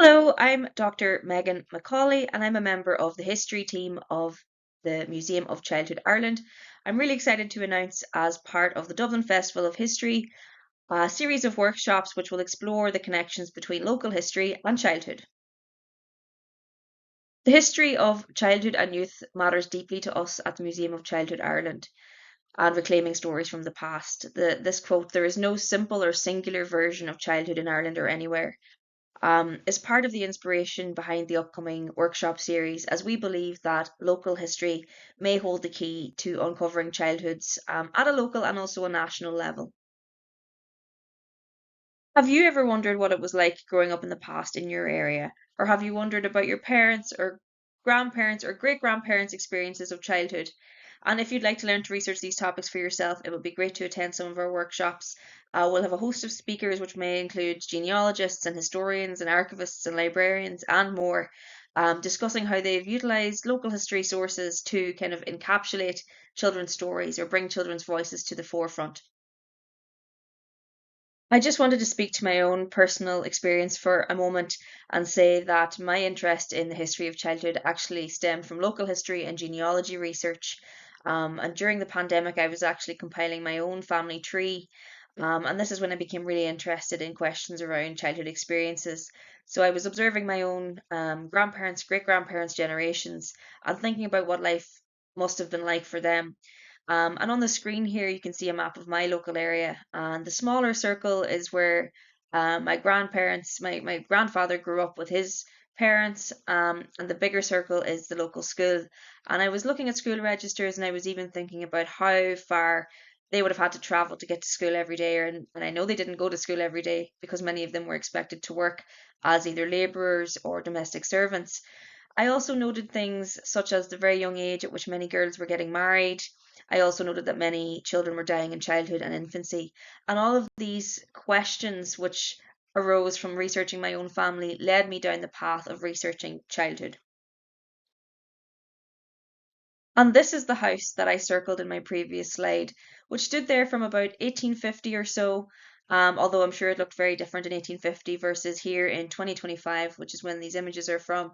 Hello, I'm Dr. Megan McAuley, and I'm a member of the history team of the Museum of Childhood Ireland. I'm really excited to announce, as part of the Dublin Festival of History, a series of workshops which will explore the connections between local history and childhood. The history of childhood and youth matters deeply to us at the Museum of Childhood Ireland and reclaiming stories from the past. This quote, "There is no simple or singular version of childhood in Ireland or anywhere," is part of the inspiration behind the upcoming workshop series, as we believe that local history may hold the key to uncovering childhoods at a local and also a national level. Have you ever wondered what it was like growing up in the past in your area? Or have you wondered about your parents' or grandparents' or great grandparents' experiences of childhood? And if you'd like to learn to research these topics for yourself, it would be great to attend some of our workshops. We'll have a host of speakers, which may include genealogists and historians and archivists and librarians and more, discussing how they've utilised local history sources to kind of encapsulate children's stories or bring children's voices to the forefront. I just wanted to speak to my own personal experience for a moment and say that my interest in the history of childhood actually stemmed from local history and genealogy research. And during the pandemic, I was actually compiling my own family tree. And this is when I became really interested in questions around childhood experiences. So I was observing my own grandparents, great grandparents' generations, and thinking about what life must have been like for them. And on the screen here, you can see a map of my local area. And the smaller circle is where my grandparents, my grandfather grew up with his parents, and the bigger circle is the local school. And I was looking at school registers, and I was even thinking about how far they would have had to travel to get to school every day. And I know they didn't go to school every day because many of them were expected to work as either labourers or domestic servants. I also noted things such as the very young age at which many girls were getting married. I also noted that many children were dying in childhood and infancy. And all of these questions, which arose from researching my own family, led me down the path of researching childhood. And this is the house that I circled in my previous slide, which stood there from about 1850 or so, although I'm sure it looked very different in 1850 versus here in 2025, which is when these images are from.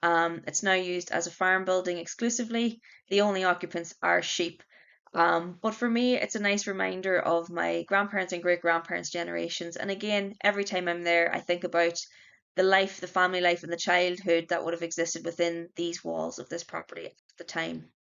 It's now used as a farm building exclusively. The only occupants are sheep. But for me, it's a nice reminder of my grandparents and great grandparents' generations. And again, every time I'm there, I think about the life, the family life, and the childhood that would have existed within these walls of this property at the time.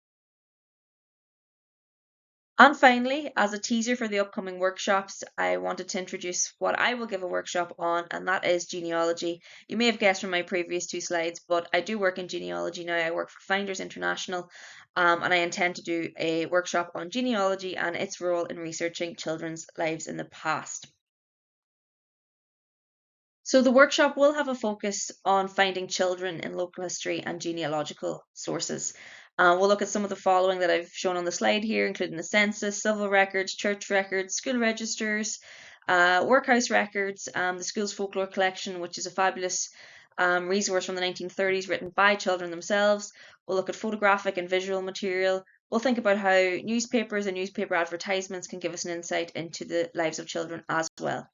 And finally, as a teaser for the upcoming workshops, I wanted to introduce what I will give a workshop on, and that is genealogy. You may have guessed from my previous two slides, but I do work in genealogy now. I work for Finders International, and I intend to do a workshop on genealogy and its role in researching children's lives in the past. So the workshop will have a focus on finding children in local history and genealogical sources. We'll look at some of the following that I've shown on the slide here, including the census, civil records, church records, school registers, workhouse records, the school's folklore collection, which is a fabulous resource from the 1930s written by children themselves. We'll look at photographic and visual material. We'll think about how newspapers and newspaper advertisements can give us an insight into the lives of children as well.